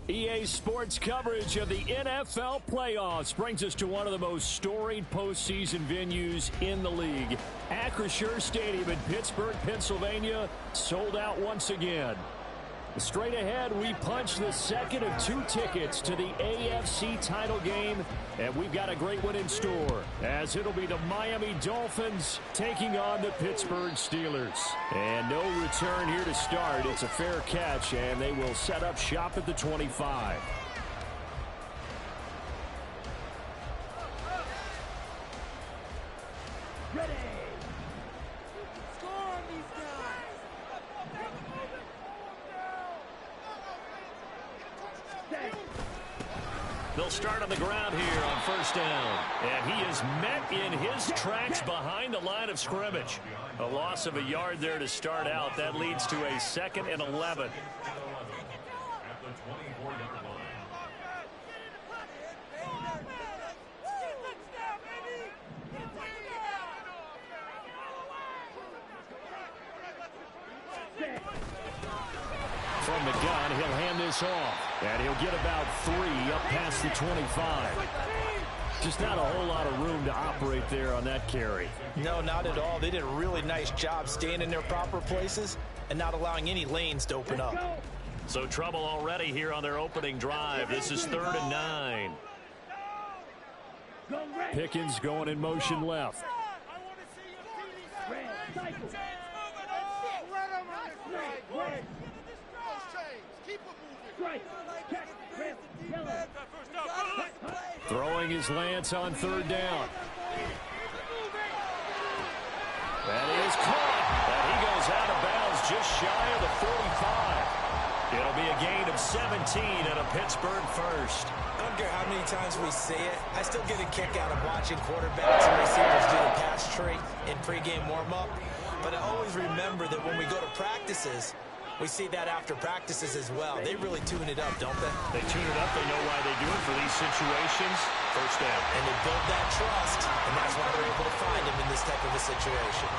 EA Sports coverage of the NFL playoffs brings us to one of the most storied postseason venues in the league. Acrisure Stadium in Pittsburgh, Pennsylvania, sold out once again. Straight ahead, we punch the second of two tickets to the AFC title game, and we've got a great one in store, as it'll be the Miami Dolphins taking on the Pittsburgh Steelers. And no return here to start. It's a fair catch, and they will set up shop at the 25. Ready. They'll start on the ground here on first down. And he is met in his tracks behind the line of scrimmage. A loss of a yard there to start out. That leads to a 2nd and 11. From the gun, he'll hand this off. And he'll get about 3 up past the 25. Just not a whole lot of room to operate there on that carry. No, not at all. They did a really nice job staying in their proper places and not allowing any lanes to open up. So trouble already here on their opening drive. This is 3rd and 9. Pickens going in motion left. Throwing his Lance on 3rd down. That is caught. And he goes out of bounds just shy of the 45. It'll be a gain of 17 and a Pittsburgh first. I don't care how many times we say it, I still get a kick out of watching quarterbacks and receivers do the pass tree in pregame warm-up. But I always remember that when we go to practices, we see that after practices as well. They really tune it up, don't they? They tune it up. They know why they do it for these situations. First down. And they build that trust, and that's why they're able to find him in this type of a situation.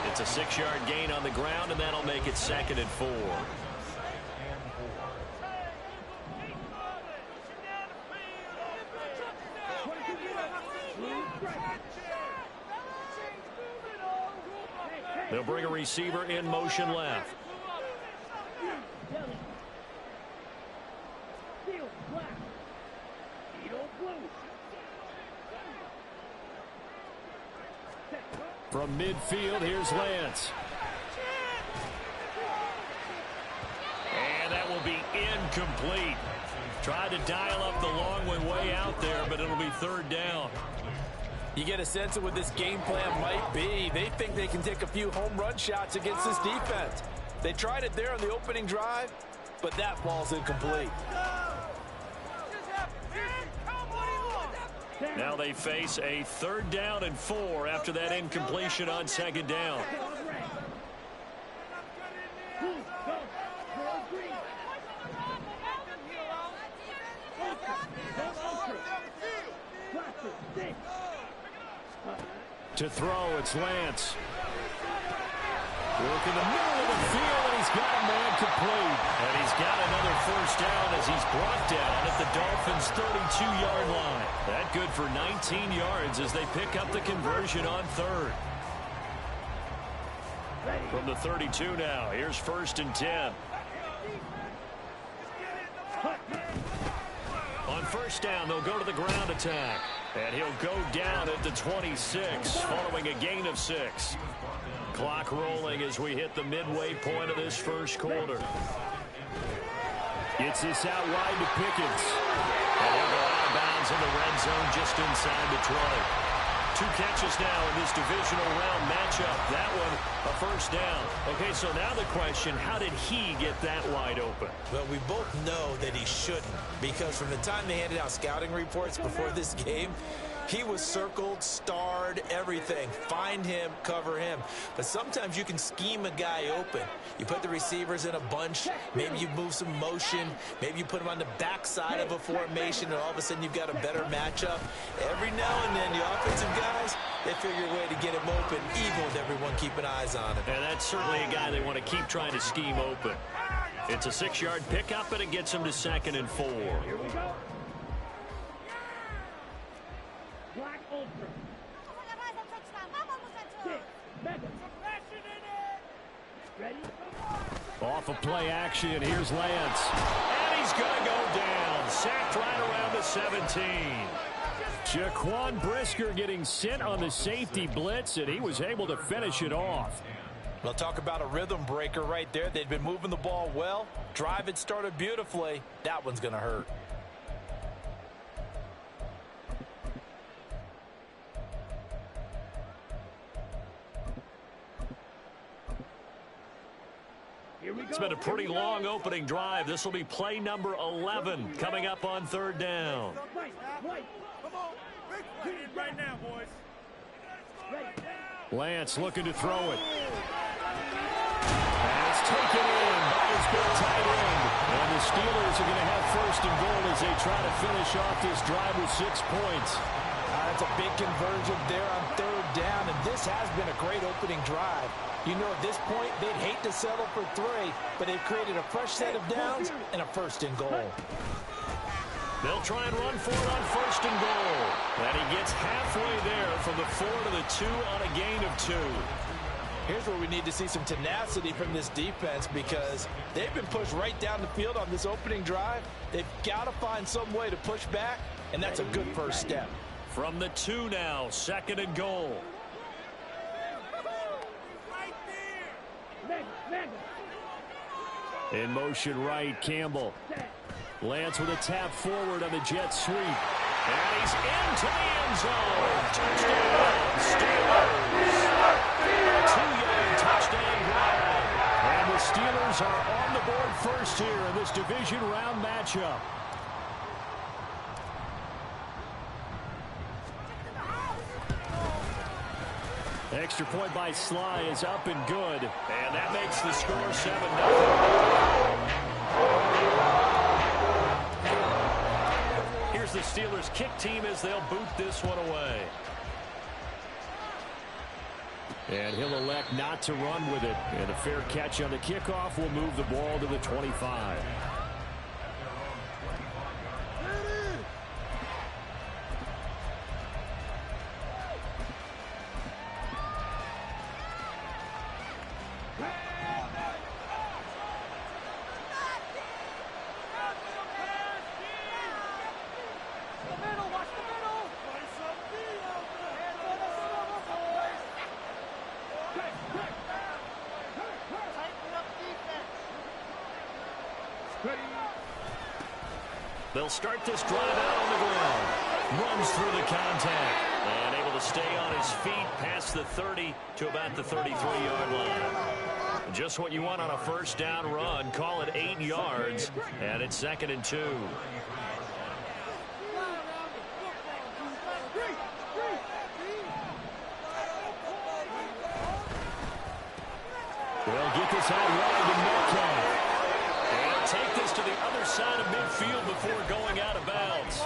It's a 6-yard gain on the ground, and that'll make it 2nd and 4. They'll bring a receiver in motion left. From midfield, here's Lance. And that will be incomplete. Tried to dial up the long way out there, but it'll be 3rd down. You get a sense of what this game plan might be. They think they can take a few home run shots against this defense. They tried it there on the opening drive, but that ball's incomplete. Now they face a 3rd down and 4 after that incompletion on 2nd down. To throw, it's Lance. Work in the middle of the field, and he's got a man complete. And he's got another first down as he's brought down at the Dolphins' 32-yard line. That good for 19 yards as they pick up the conversion on 3rd. From the 32 now, here's 1st and 10. On first down, they'll go to the ground attack. And he'll go down at the 26, following a gain of 6. Clock rolling as we hit the midway point of this first quarter. Gets this out wide to Pickens. And he'll go out of bounds in the red zone just inside the 20. 2 catches now in this divisional round matchup. That one, a first down. Okay, so now the question, how did he get that wide open? Well, we both know that he shouldn't, because from the time they handed out scouting reports before this game, he was circled, starred, everything. Find him, cover him. But sometimes you can scheme a guy open. You put the receivers in a bunch. Maybe you move some motion. Maybe you put them on the backside of a formation, and all of a sudden you've got a better matchup. Every now and then, the offensive guys, they figure a way to get him open, even with everyone keeping eyes on him. And that's certainly a guy they want to keep trying to scheme open. It's a 6-yard pickup, and it gets him to 2nd and 4. Here we go. Black Ultra. Ready? Off of play action, here's Lance. And he's going to go down. Sacked right around the 17. Jaquan Brisker getting sent on the safety blitz, and he was able to finish it off. We'll talk about a rhythm breaker right there. They've been moving the ball well. Drive it started beautifully. That one's going to hurt. It's been a pretty long opening drive. This will be play number 11 coming up on 3rd down. Right now, boys. Lance looking to throw it. And it's taken in by his big tight end. And the Steelers are going to have 1st and goal as they try to finish off this drive with 6 points. That's a big conversion there on 3rd down, and this has been a great opening drive. You know, at this point, they'd hate to settle for 3, but they've created a fresh set of downs and a 1st and goal. They'll try and run for it on 1st and goal. And he gets halfway there from the 4 to the 2 on a gain of 2. Here's where we need to see some tenacity from this defense because they've been pushed right down the field on this opening drive. They've got to find some way to push back, and that's a good first step. From the 2 now, 2nd and goal. In motion right, Campbell. Lance with a tap forward on the jet sweep. And he's into the end zone. Touchdown, Steelers. 2-yard touchdown drive. And the Steelers are on the board first here in this division round matchup. Extra point by Sly is up and good. And that makes the score 7-0. Here's the Steelers kick team as they'll boot this one away. And he'll elect not to run with it. And a fair catch on the kickoff will move the ball to the 25. They'll start this drive out on the ground. Runs through the contact. And able to stay on his feet past the 30 to about the 33-yard line. Just what you want on a 1st down run. Call it 8 yards. And it's 2nd and 2. They'll get this out wide to Metcalf. Take this to the other side of midfield before going out of bounds.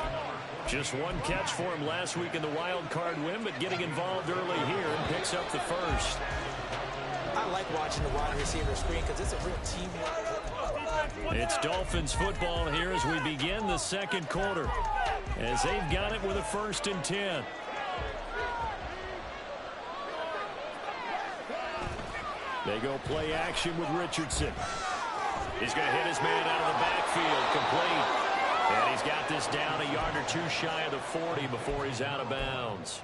Just one catch for him last week in the wild card win, but getting involved early here and picks up the 1st. I like watching the wide receiver screen because it's a real teamwork. It's Dolphins football here as we begin the 2nd quarter. As they've got it with a 1st and 10. They go play action with Richardson. He's going to hit his man out of the backfield, complete. And he's got this down a yard or 2 shy of the 40 before he's out of bounds.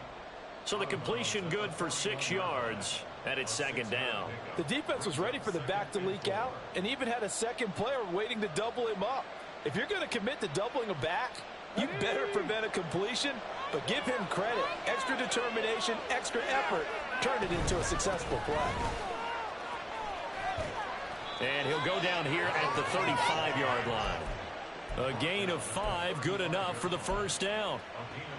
So the completion good for 6 yards, and it's 2nd down. The defense was ready for the back to leak out and even had a second player waiting to double him up. If you're going to commit to doubling a back, you better prevent a completion, but give him credit. Extra determination, extra effort, turned it into a successful play. And he'll go down here at the 35-yard line. A gain of 5, good enough for the 1st down.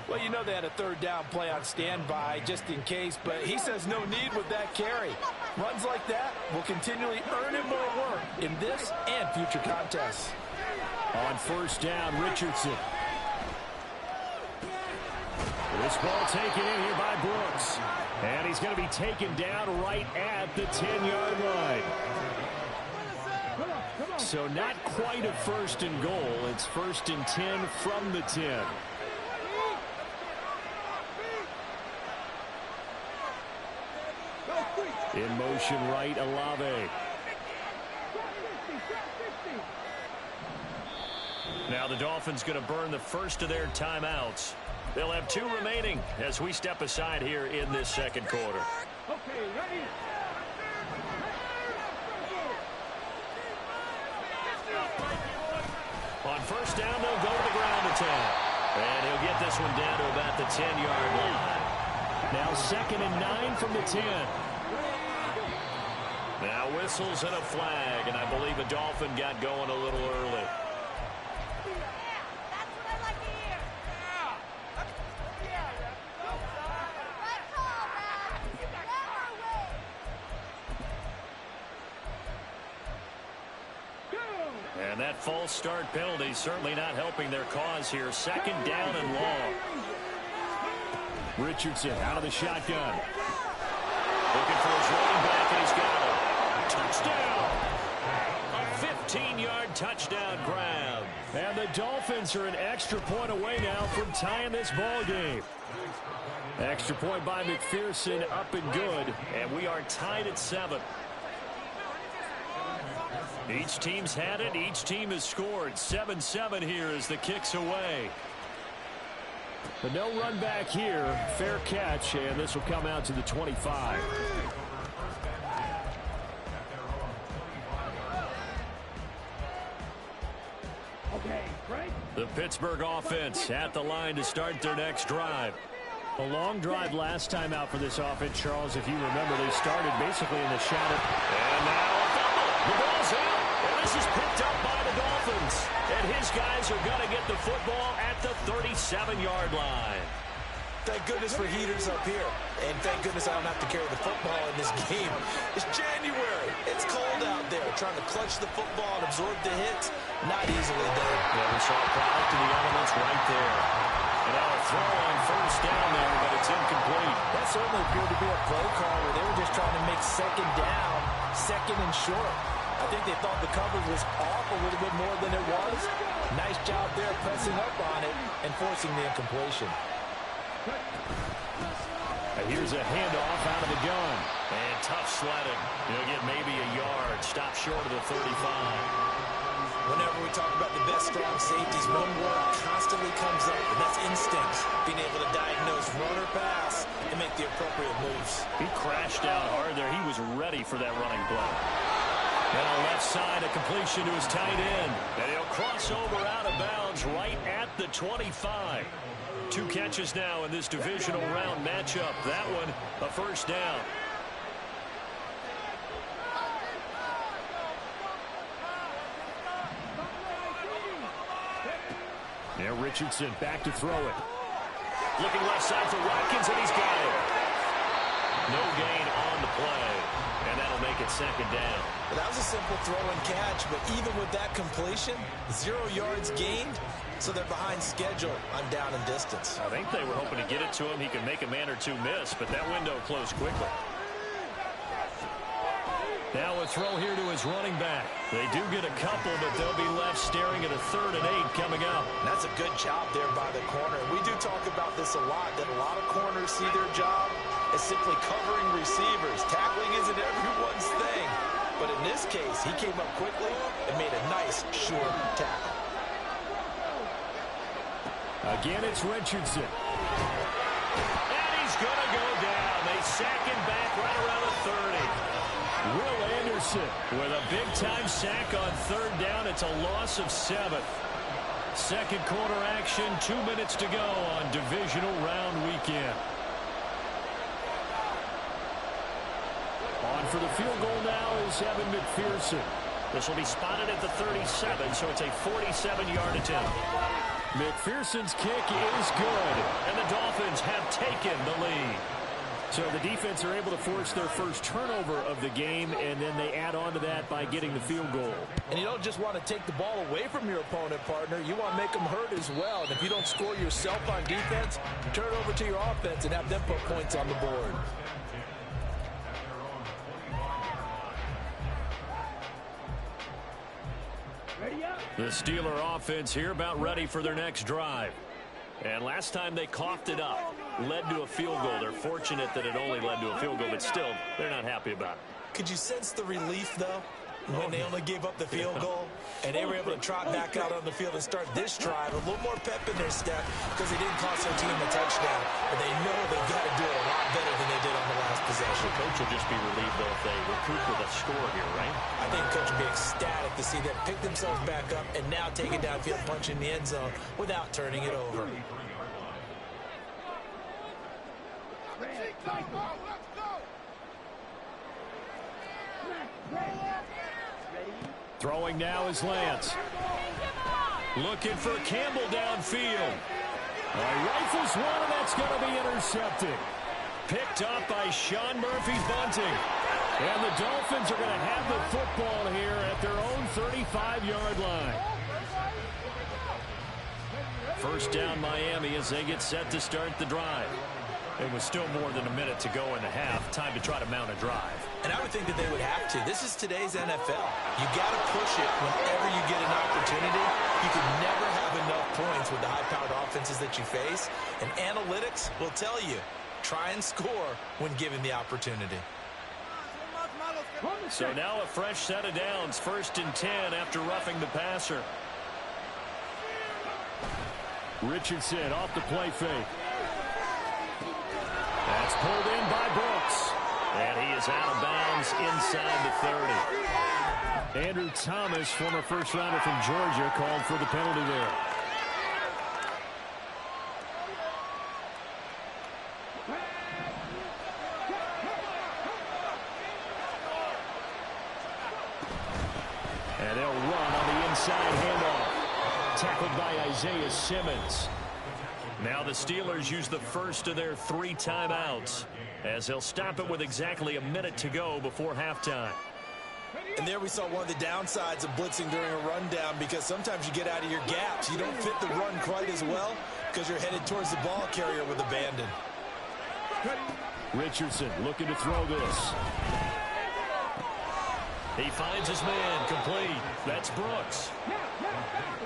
Well, you know they had a 3rd down play on standby just in case, but he says no need with that carry. Runs like that will continually earn him more work in this and future contests. On 1st down, Richardson. This ball taken in here by Brooks. And he's going to be taken down right at the 10-yard line. So not quite a 1st and goal. It's 1st and 10 from the 10. In motion right, Olave. Now the Dolphins going to burn the first of their timeouts. They'll have 2 remaining as we step aside here in this second quarter. Okay, ready? On first down, they'll go to the ground attack. And he'll get this one down to about the 10-yard line. Now 2nd and 9 from the 10. Now whistles and a flag, and I believe a Dolphin got going a little early. And that false start penalty certainly not helping their cause here. 2nd down and long. Richardson out of the shotgun. Looking for his running back, and he's got it. Touchdown! A 15-yard touchdown grab. And the Dolphins are an extra point away now from tying this ball game. Extra point by McPherson, up and good. And we are tied at 7. Each team's had it. Each team has scored. 7-7 here as the kick's away. But no run back here. Fair catch, and this will come out to the 25. Okay, Frank. The Pittsburgh offense at the line to start their next drive. A long drive last time out for this offense, Charles. If you remember, they started basically in the shadow. And now a fumble. The ball's out. And this is picked up by the Dolphins. And his guys are going to get the football at the 37-yard line. Thank goodness for heaters up here. And thank goodness I don't have to carry the football in this game. It's January. It's cold out there. Trying to clutch the football and absorb the hits, not easily done. Yeah, we saw a product of the elements right there. And now a throw on first down there, but it's incomplete. That certainly appeared to be a play call where they were just trying to make 2nd down, 2nd and short. I think they thought the coverage was off a little bit more than it was. Nice job there pressing up on it and forcing the incompletion. Here's a handoff out of the gun. And tough sledding. He'll get maybe a yard. Stop short of the 35. Whenever we talk about the best strong safeties, one word constantly comes up, and that's instinct. Being able to diagnose run or pass and make the appropriate moves. He crashed out hard there. He was ready for that running play. And on left side, a completion to his tight end. And he'll cross over out of bounds right at the 25. 2 catches now in this divisional round matchup. That one, a first down. Now Richardson back to throw it. Looking left side for Watkins, and he's got it. No gain on the play, and that'll make it 2nd down. Well, that was a simple throw and catch, but even with that completion, 0 yards gained, so they're behind schedule on down and distance. I think they were hoping to get it to him. He could make a man or 2 miss, but that window closed quickly. Now a throw here to his running back. They do get a couple, but they'll be left staring at a 3rd and 8 coming up. That's a good job there by the corner. We do talk about this a lot, that a lot of corners see their job as simply covering receivers. Tackling isn't everyone's thing. But in this case, he came up quickly and made a nice, sure tackle. Again, it's Richardson. And he's going to go down. They sack him back right around the 30. Will Anderson with a big-time sack on 3rd down. It's a loss of 7. Second quarter action, 2 minutes to go on divisional round weekend. On for the field goal now is Evan McPherson. This will be spotted at the 37, so it's a 47-yard attempt. McPherson's kick is good, and the Dolphins have taken the lead. So the defense are able to force their first turnover of the game, and then they add on to that by getting the field goal. And you don't just want to take the ball away from your opponent, partner. You want to make them hurt as well. And if you don't score yourself on defense, turn it over to your offense and have them put points on the board. The Steeler offense here about ready for their next drive. And last time they coughed it up, led to a field goal. They're fortunate that it only led to a field goal, but still, they're not happy about it. Could you sense the relief, though, when they only gave up the field goal and they were able to trot back out on the field and start this drive? A little more pep in their step because they didn't cost their team a touchdown. But they know they've got to do it a lot better than they did on the last possession. The coach will just be relieved, though, if they recoup with a score here, right? I think the coach will be ecstatic to see them pick themselves back up and now take it downfield, punch in the end zone without turning it over. Throwing now is Lance. Looking for Campbell downfield. Rifles one, and that's going to be intercepted. Picked up by Sean Murphy's bunting. And the Dolphins are going to have the football here at their own 35-yard line. First down Miami as they get set to start the drive. It was still more than a minute to go in the half. Time to try to mount a drive. And I would think that they would have to. This is today's NFL. You got to push it whenever you get an opportunity. You can never have enough points with the high-powered offenses that you face. And analytics will tell you, try and score when given the opportunity. So now a fresh set of downs. 1st and 10 after roughing the passer. Richardson off the play fake. That's pulled in by Brooks. And he is out of bounds inside the 30. Andrew Thomas, former first-rounder from Georgia, called for the penalty there. And they'll run on the inside handoff. Tackled by Isaiah Simmons. Now the Steelers use the first of their 3 timeouts as they'll stop it with exactly a minute to go before halftime. And there we saw one of the downsides of blitzing during a rundown, because sometimes you get out of your gaps. You don't fit the run quite as well because you're headed towards the ball carrier with abandon. Richardson looking to throw this. He finds his man, complete. That's Brooks.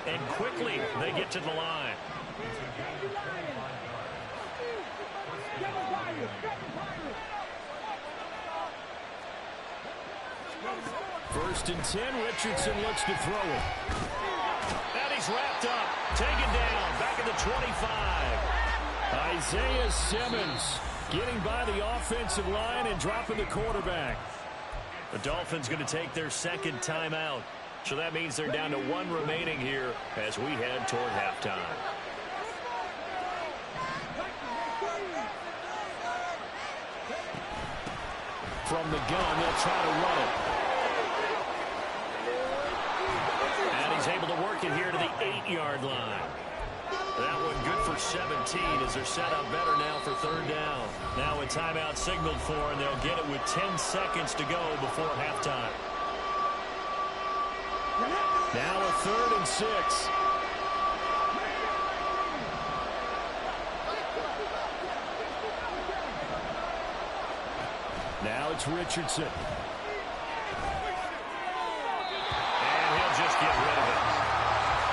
And quickly they get to the line. First and 10, Richardson looks to throw it. And he's wrapped up, taken down, back at the 25. Isaiah Simmons getting by the offensive line and dropping the quarterback. The Dolphins going to take their 2nd timeout. So that means they're down to 1 remaining here as we head toward halftime. From the gun, they'll try to run it. And he's able to work it here to the 8-yard line. That one good for 17 as they're set up better now for 3rd down. Now a timeout signaled for, and they'll get it with 10 seconds to go before halftime. Now a 3rd and 6. Now it's Richardson. And he'll just get rid of it.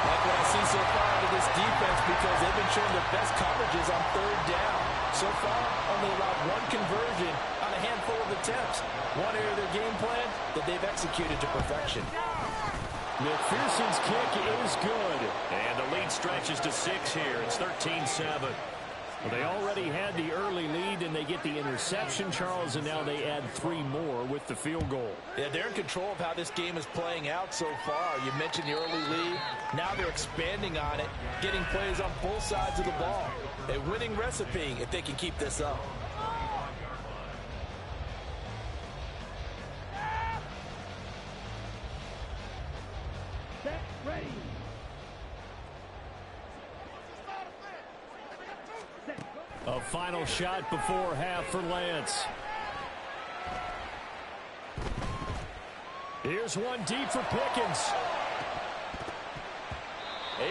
Like what I see so far out of this defense, because they've been showing their best coverages on 3rd down. So far, only allowed 1 conversion on a handful of attempts. One area of their game plan that they've executed to perfection. McPherson's kick is good. And the lead stretches to 6 here. It's 13-7. Well, they already had the early lead, and they get the interception, Charles, and now they add 3 more with the field goal. Yeah, they're in control of how this game is playing out so far. You mentioned the early lead. Now they're expanding on it, getting plays on both sides of the ball. A winning recipe if they can keep this up. Set, ready. A final shot before half for Lance. Here's one deep for Pickens.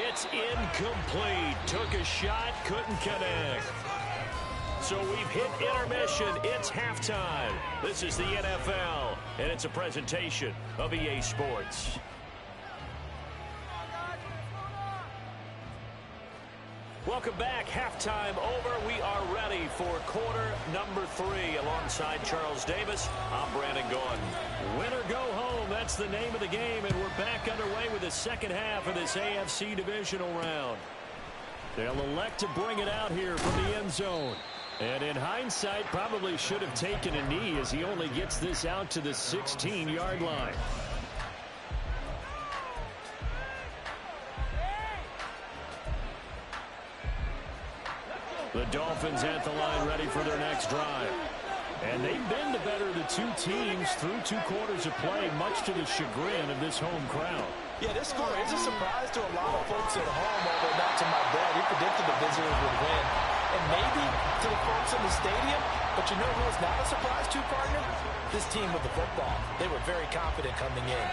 It's incomplete. Took a shot, couldn't connect. So we've hit intermission. It's halftime. This is the NFL, and it's a presentation of EA Sports. Welcome back. Halftime over. We are ready for quarter number 3. Alongside Charles Davis, I'm Brandon Gaudin. Win or go home, that's the name of the game, and we're back underway with the second half of this AFC divisional round. They'll elect to bring it out here from the end zone. And in hindsight, probably should have taken a knee as he only gets this out to the 16-yard line. The Dolphins at the line ready for their next drive. And they've been the better of the two teams through 2 quarters of play, much to the chagrin of this home crowd. Yeah, this score is a surprise to a lot of folks at home, although not to my dad. He predicted the visitors would win. And maybe to the folks in the stadium, but you know who was not a surprise to, partner? This team with the football. They were very confident coming in.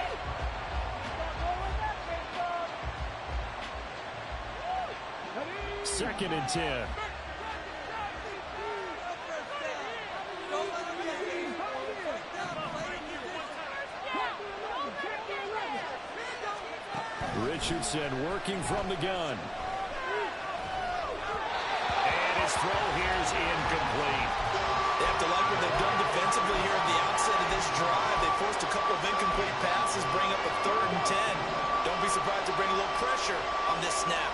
Second and 10. Richardson working from the gun. And his throw here is incomplete. They have to like what they've done defensively here at the outset of this drive. They forced a couple of incomplete passes, bring up a 3rd and 10. Don't be surprised to bring a little pressure on this snap.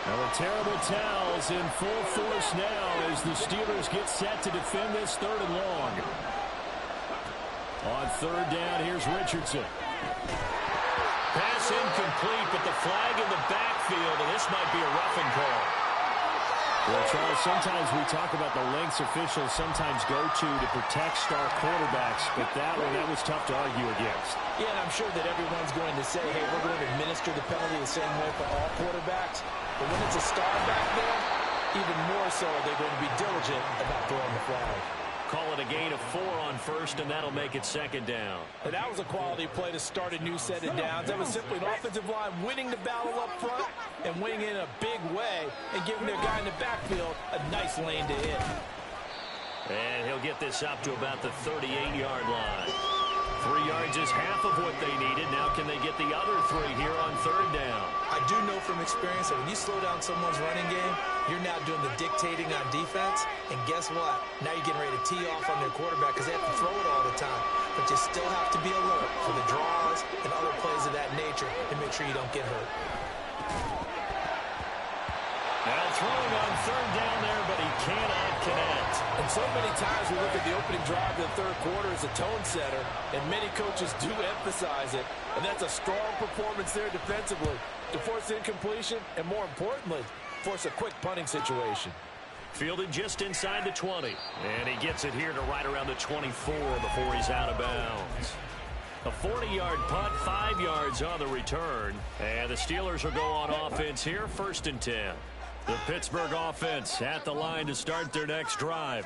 Now the terrible towels in full force now as the Steelers get set to defend this 3rd and long. On 3rd down, here's Richardson. Pass incomplete, but the flag in the backfield, and this might be a roughing call. Well, Charles, sometimes we talk about the lengths officials sometimes go to protect star quarterbacks, but that was tough to argue against. Yeah, and I'm sure that everyone's going to say, hey, we're going to administer the penalty the same way for all quarterbacks. But when it's a star back there, even more so are they going to be diligent about throwing the flag. Call it a gain of 4 on 1st, and that'll make it 2nd down. And that was a quality play to start a new set of downs. That was simply an offensive line winning the battle up front and winning in a big way and giving their guy in the backfield a nice lane to hit. And he'll get this up to about the 38-yard line. 3 yards is half of what they needed. Now can they get the other 3 here on 3rd down? I do know from experience that when you slow down someone's running game, you're now doing the dictating on defense. And guess what? Now you're getting ready to tee off on their quarterback because they have to throw it all the time. But you still have to be alert for the draws and other plays of that nature to make sure you don't get hurt. Now throwing on 3rd down there, but he cannot connect. And so many times we look at the opening drive of the 3rd quarter as a tone setter, and many coaches do emphasize it. And that's a strong performance there defensively to force incompletion and, more importantly, force a quick punting situation. Fielded just inside the 20. And he gets it here to right around the 24 before he's out of bounds. A 40-yard punt, 5 yards on the return. And the Steelers will go on offense here, 1st and 10. The Pittsburgh offense at the line to start their next drive.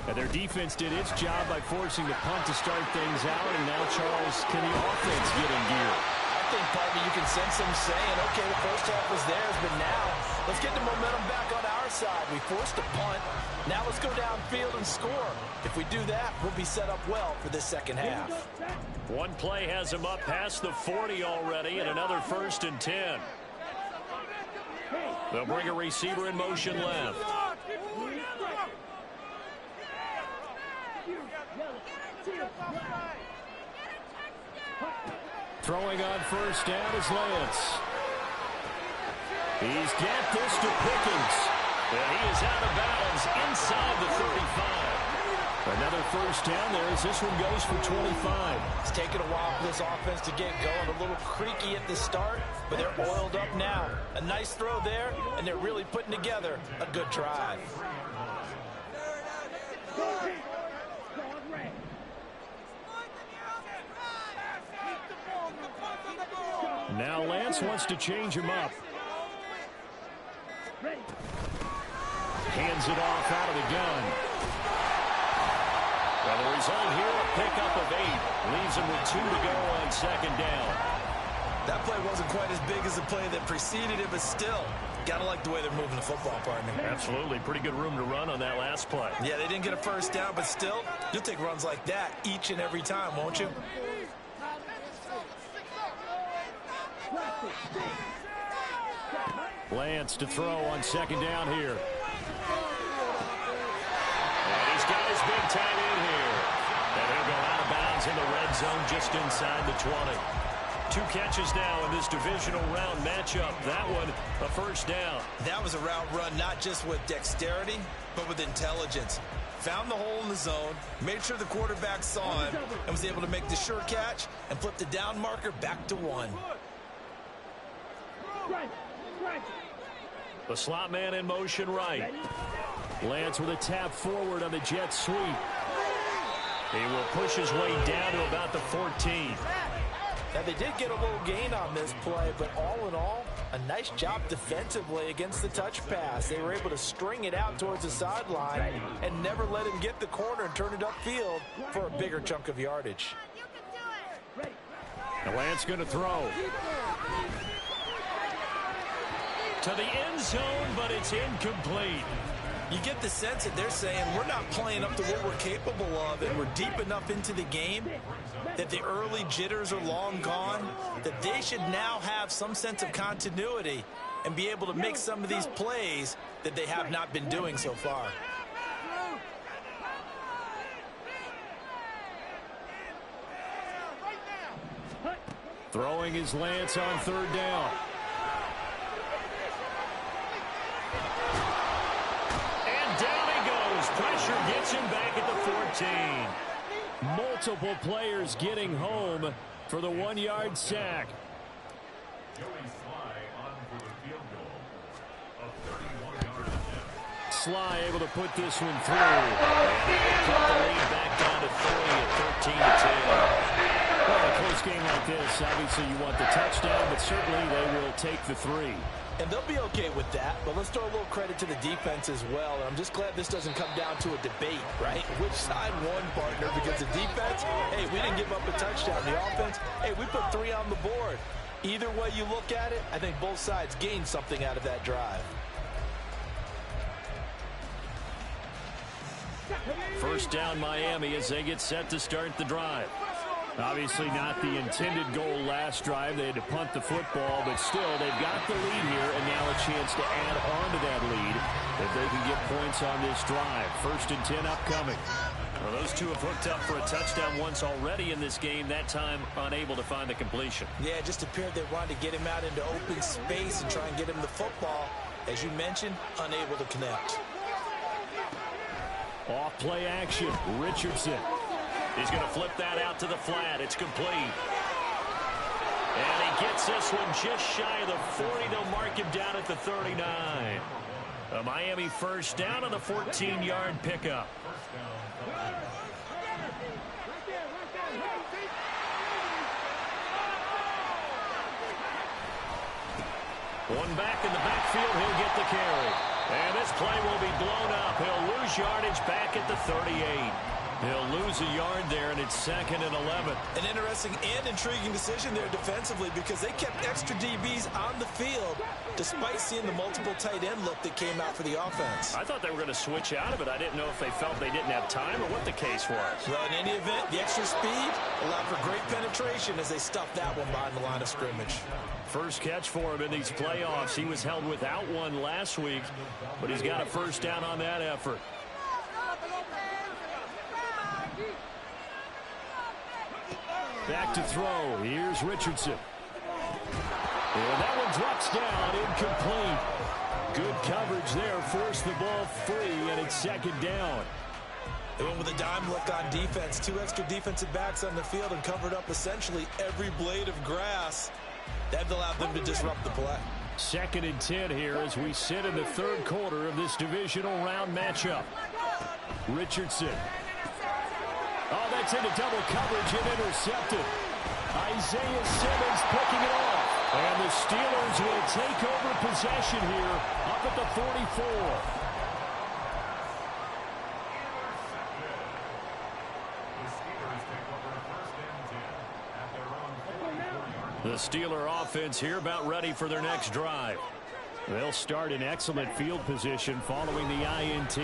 And their defense did its job by forcing the punt to start things out. And now, Charles, can the offense get in gear? I think, partner, you can sense them saying, okay, the first half was theirs, but now let's get the momentum back on our side. We forced a punt. Now let's go downfield and score. If we do that, we'll be set up well for this second half. One play has him up past the 40 already, and another 1st and 10. They'll bring a receiver in motion left. Throwing on 1st down is Lance. He's got this to Pickens. And he is out of bounds inside the 35. Another 1st down there as this one goes for 25. It's taken a while for this offense to get going. A little creaky at the start, but they're oiled up now. A nice throw there, and they're really putting together a good drive. Now Lance wants to change him up. Hands it off out of the gun. Well, the result here, a pickup of 8. Leaves him with 2 to go on 2nd down. That play wasn't quite as big as the play that preceded it, but still, gotta like the way they're moving the football, partner. Absolutely. Pretty good room to run on that last play. Yeah, they didn't get a 1st down, but still, you'll take runs like that each and every time, won't you? Lance to throw on second down here. And he's got his big tight end here. And he'll go out of bounds in the red zone just inside the 20. 2 catches now in this divisional round matchup. That one, a first down. That was a route run, not just with dexterity, but with intelligence. Found the hole in the zone, made sure the quarterback saw him, and was able to make the sure catch and flip the down marker back to 1. The slot man in motion right. Lance with a tap forward on the jet sweep. He will push his way down to about the 14. Now, they did get a little gain on this play, but all in all, a nice job defensively against the touch pass. They were able to string it out towards the sideline and never let him get the corner and turn it upfield for a bigger chunk of yardage. And Lance going to throw. To the end zone, but it's incomplete. You get the sense that they're saying we're not playing up to what we're capable of, and we're deep enough into the game that the early jitters are long gone, that they should now have some sense of continuity and be able to make some of these plays that they have not been doing so far. Throwing is Lance on third down. And down he goes. Pressure gets him back at the 14. Multiple players getting home for the 1-yard sack. Sly able to put this one through. And cut the lead back down to 3 at 13-10. Well, a close game like this, obviously you want the touchdown, but certainly they will take the 3. And they'll be okay with that, but let's throw a little credit to the defense as well. And I'm just glad this doesn't come down to a debate, right? Which side won, partner? Because the defense, hey, we didn't give up a touchdown. The offense, hey, we put 3 on the board. Either way you look at it, I think both sides gained something out of that drive. First down Miami as they get set to start the drive. Obviously not the intended goal last drive. They had to punt the football, but still they've got the lead here and now a chance to add on to that lead if they can get points on this drive. 1st and 10 upcoming. Well, those two have hooked up for a touchdown once already in this game, that time unable to find the completion. Yeah, it just appeared they wanted to get him out into open space and try and get him the football. As you mentioned, unable to connect. Off play action, Richardson. He's going to flip that out to the flat. It's complete. And he gets this one just shy of the 40. They'll mark him down at the 39. A Miami first down on the 14-yard pickup. One back in the backfield. He'll get the carry. And this play will be blown up. He'll lose yardage back at the 38. He'll lose a yard there, and it's 2nd and 11. An interesting and intriguing decision there defensively because they kept extra DBs on the field despite seeing the multiple tight end look that came out for the offense. I thought they were going to switch out of it. I didn't know if they felt they didn't have time or what the case was. Well, in any event, the extra speed allowed for great penetration as they stuffed that one behind the line of scrimmage. First catch for him in these playoffs. He was held without one last week, but he's got a first down on that effort. Back to throw. Here's Richardson. And that one drops down, incomplete. Good coverage there. Forced the ball free, and it's 2nd down. They went with a dime look on defense. 2 extra defensive backs on the field and covered up essentially every blade of grass. That allowed them to disrupt the play. 2nd and 10 here as we sit in the 3rd quarter of this divisional round matchup. Richardson. Oh, that's into double coverage and intercepted. Isaiah Simmons picking it off. And the Steelers will take over possession here up at the 44. The Steeler offense here about ready for their next drive. They'll start in excellent field position following the INT.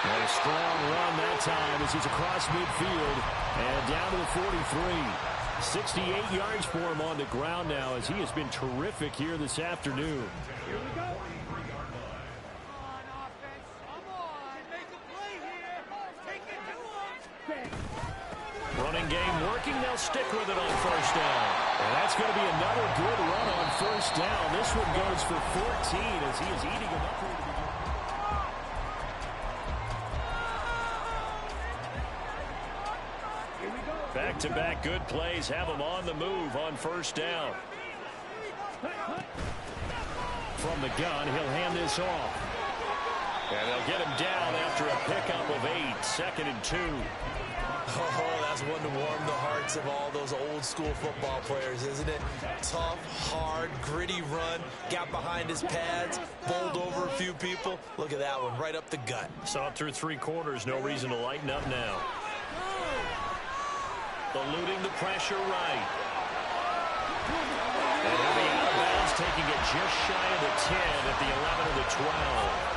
And a strong run that time as he's across midfield and down to the 43. 68 yards for him on the ground now as he has been terrific here this afternoon. Here we go. Running game working. They'll stick with it on first down. And that's going to be another good run on first down. This one goes for 14 as he is eating him up. Back-to-back good plays have him on the move on first down. From the gun, he'll hand this off. And they'll get him down after a pickup of 8, 2nd and 2. Oh, that's one to warm the hearts of all those old school football players, isn't it? Tough, hard, gritty run, got behind his pads, bowled over a few people. Look at that one, right up the gut. Saw it through 3 quarters, no reason to lighten up now. Eluding the pressure right. And he'll be out of bounds, taking it just shy of the 10 at the 11 or the 12.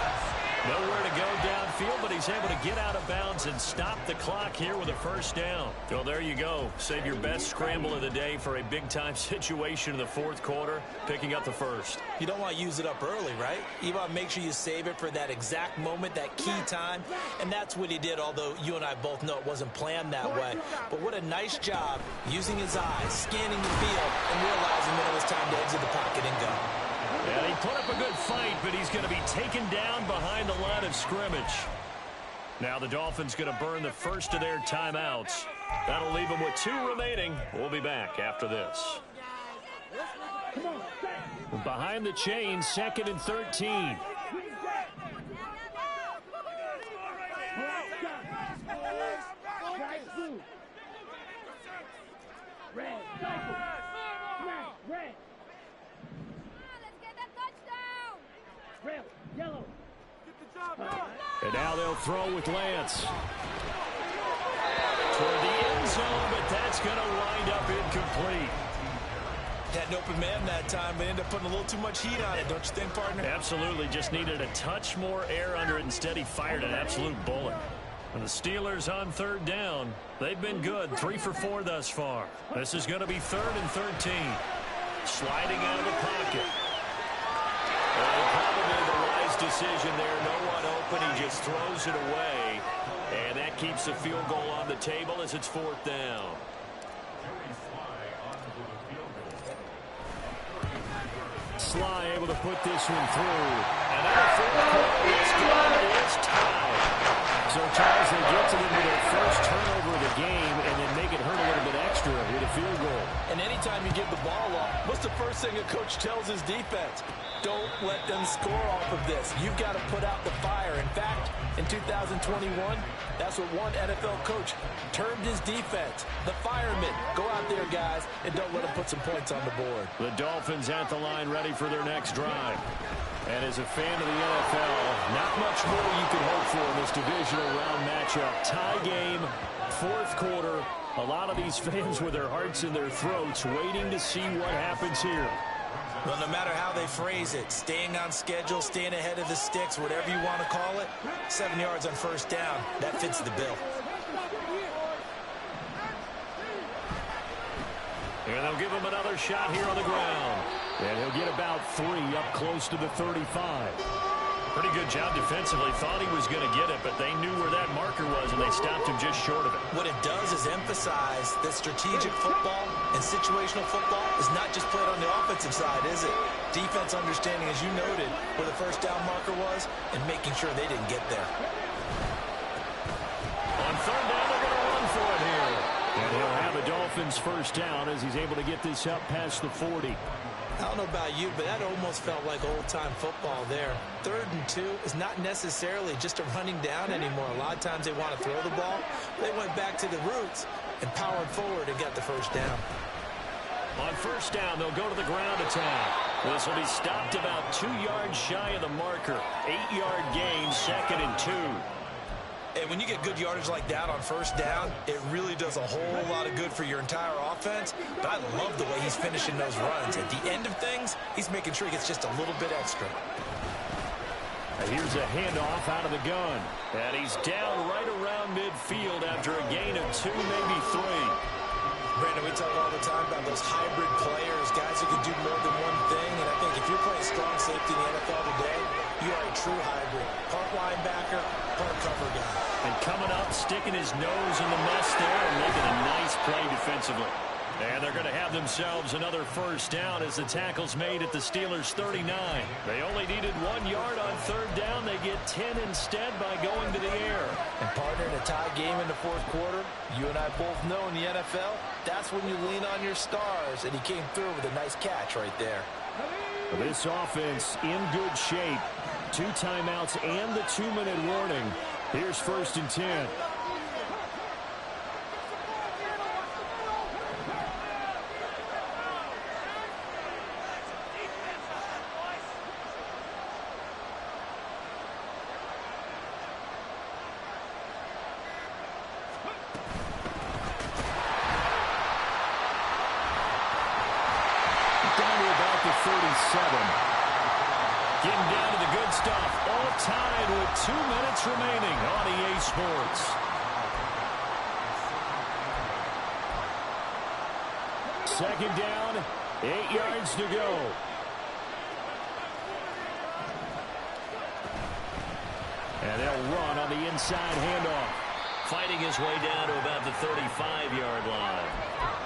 Nowhere to go downfield, but he's able to get out of bounds and stop the clock here with a first down. Well, there you go. Save your best scramble of the day for a big-time situation in the 4th quarter, picking up the first. You don't want to use it up early, right? You want to make sure you save it for that exact moment, that key time, and that's what he did, although you and I both know it wasn't planned that way. But what a nice job using his eyes, scanning the field, and realizing when it was time to exit the pocket and go. And he put up a good fight, but he's going to be taken down behind the line of scrimmage. Now the Dolphins going to burn the first of their timeouts. That'll leave them with 2 remaining. We'll be back after this. Behind the chain, 2nd and 13. Red, yellow. And now they'll throw with Lance. Toward the end zone, but that's going to wind up incomplete. Had an open man that time, but ended up putting a little too much heat on it, don't you think, partner? Absolutely. Just needed a touch more air under it. Instead, he fired an absolute bullet. And the Steelers on 3rd down. They've been good. 3 for 4 thus far. This is going to be 3rd and 13. Sliding out of the pocket. Probably the wise decision there. No one open. He just throws it away. And that keeps the field goal on the table as it's 4th down. Sly able to put this one through. And then a 4th quarter. It's good. It's tied. So, Charles, they get to them with their first turnover of the game and then make it hurt a little bit extra with a field goal. And anytime you give the ball up, what's the first thing a coach tells his defense? Don't let them score off of this. You've got to put out the fire. In fact, in 2021, that's what one NFL coach termed his defense. The firemen. Go out there, guys, and don't let them put some points on the board. The Dolphins at the line ready for their next drive. And as a fan of the NFL, not much more you can hope for in this divisional round matchup. Tie game, 4th quarter. A lot of these fans with their hearts in their throats waiting to see what happens here. Well, no matter how they phrase it, staying on schedule, staying ahead of the sticks, whatever you want to call it, 7 yards on first down, that fits the bill. And they'll give him another shot here on the ground. And he'll get about 3 up close to the 35. Pretty good job defensively. Thought he was going to get it, but they knew where that marker was, and they stopped him just short of it. What it does is emphasize that strategic football and situational football is not just played on the offensive side, is it? Defense understanding, as you noted, where the first down marker was and making sure they didn't get there. On 3rd down, they're going to run for it here. And he'll have a Dolphins first down as he's able to get this up past the 40. I don't know about you, but that almost felt like old-time football there. 3rd and 2 is not necessarily just a running down anymore. A lot of times they want to throw the ball. They went back to the roots and powered forward and got the first down. On first down, they'll go to the ground attack. This will be stopped about 2 yards shy of the marker. 8-yard gain, 2nd and 2. And when you get good yardage like that on first down, it really does a whole lot of good for your entire offense. But I love the way he's finishing those runs. At the end of things, he's making sure he gets just a little bit extra. And here's a handoff out of the gun. And he's down right around midfield after a gain of 2, maybe 3. Brandon, we talk all the time about those hybrid players, guys who can do more than one thing. And I think if you're playing strong safety in the NFL today, you are a true hybrid. Part linebacker, part cover guy. And coming up, sticking his nose in the mess there and making a nice play defensively. And they're going to have themselves another first down as the tackle's made at the Steelers' 39. They only needed 1 yard on third down. They get 10 instead by going to the air. And partner, in a tie game in the fourth quarter, you and I both know in the NFL, that's when you lean on your stars. And he came through with a nice catch right there. This offense in good shape. 2 timeouts and the 2-minute warning. Here's 1st and 10. Down to about the 37. Getting down to the good stuff. All tied with 2 minutes remaining on EA Sports. Second down, 8 yards to go. And they'll run on the inside handoff. Fighting his way down to about the 35-yard line.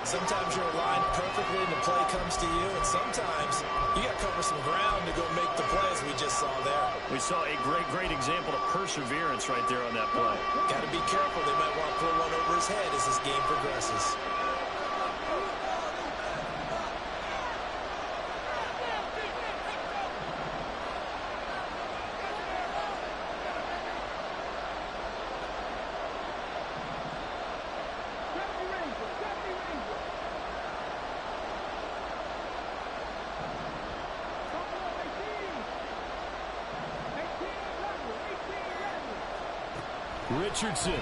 Sometimes you're aligned perfectly and the play comes to you, and sometimes you got to cover some ground to go make the play, as we just saw there. We saw a great example of perseverance right there on that play. Got to be careful. They might want to pull one over his head as this game progresses. Richardson.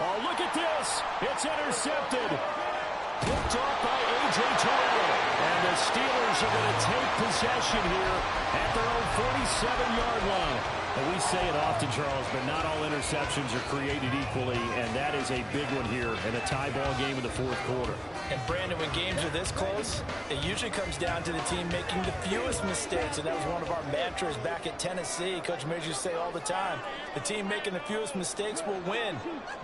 Oh, look at this. It's intercepted. Picked off by A.J. Terrell. And the Steelers are going to take possession here at their own 47-yard line. And we say it often, Charles, but not all interceptions are created equally, and that is a big one here in a tie ball game in the fourth quarter. And Brandon, when games are this close, it usually comes down to the team making the fewest mistakes, and that was one of our mantras back at Tennessee. Coach Major used to say all the time, the team making the fewest mistakes will win.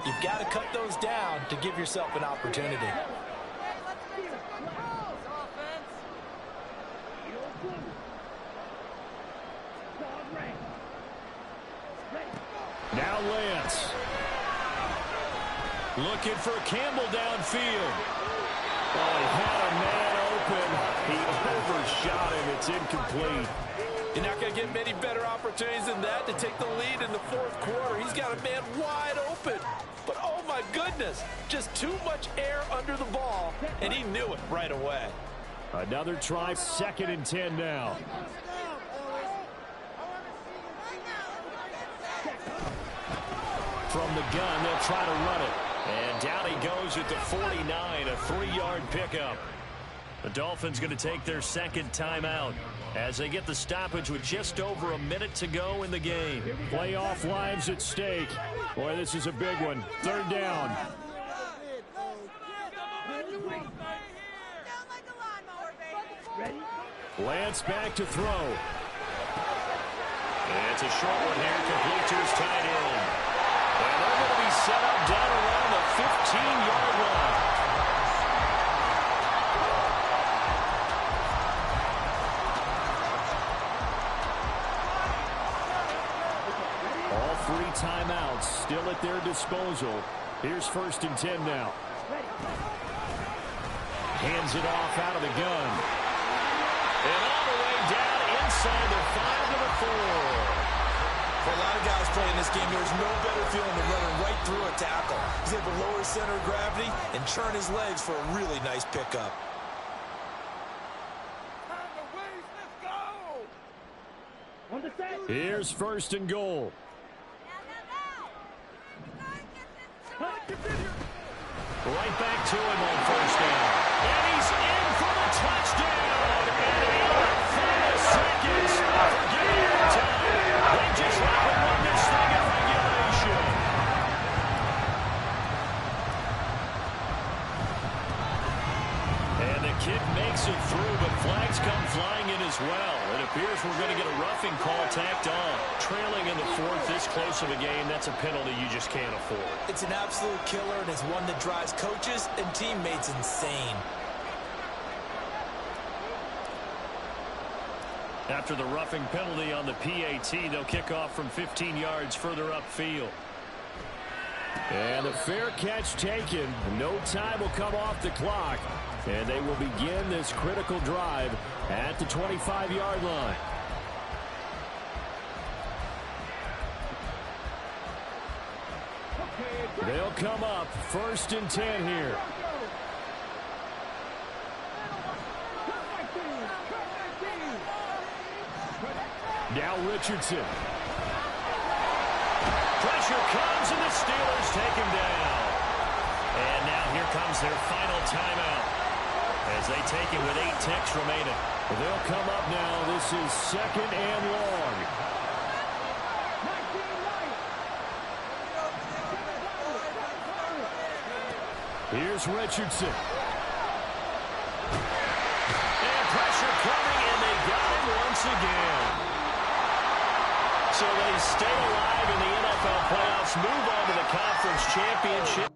You've got to cut those down to give yourself an opportunity. Now Lance. Looking for Campbell downfield. Oh, he had a man open. He overshot him. It's incomplete. You're not going to get many better opportunities than that to take the lead in the fourth quarter. He's got a man wide open. But, oh, my goodness, just too much air under the ball, and he knew it right away. Another try, 2nd and 10 now. From the gun, they'll try to run it. And down he goes at the 49, a 3-yard pickup. The Dolphins going to take their second timeout as they get the stoppage with just over a minute to go in the game. Playoff lives at stake. Boy, this is a big one. 3rd down. Lance back to throw. And it's a short one here. Complete to his tight end. And they're going to be set up down around the 15-yard line. All 3 timeouts still at their disposal. Here's 1st and 10 now. Hands it off out of the gun. And all the way down inside the 5 to the 4. For a lot of guys playing this game, there's no better feeling than running right through a tackle. He's able to lower his center of gravity and churn his legs for a really nice pickup. Here's 1st and goal. Right back to him on 1st down. And he's in for the touchdown. And in 5 seconds, forget time. They just have to run this thing in regulation. come flying in as well. It appears we're going to get a roughing call tacked on. Trailing in the fourth, this close of a game, that's a penalty you just can't afford. It's an absolute killer, and it's one that drives coaches and teammates insane. After the roughing penalty on the PAT, they'll kick off from 15 yards further upfield. And the fair catch taken. No time will come off the clock. And they will begin this critical drive at the 25-yard line. They'll come up 1st and 10 here. Now Richardson. Pressure comes, and the Steelers take him down. And now here comes their final timeout as they take him with 8 ticks remaining. They'll come up now. This is 2nd and long. Here's Richardson. And pressure coming, and they got him once again. So they stay alive in the NFL playoffs, move on to the conference championship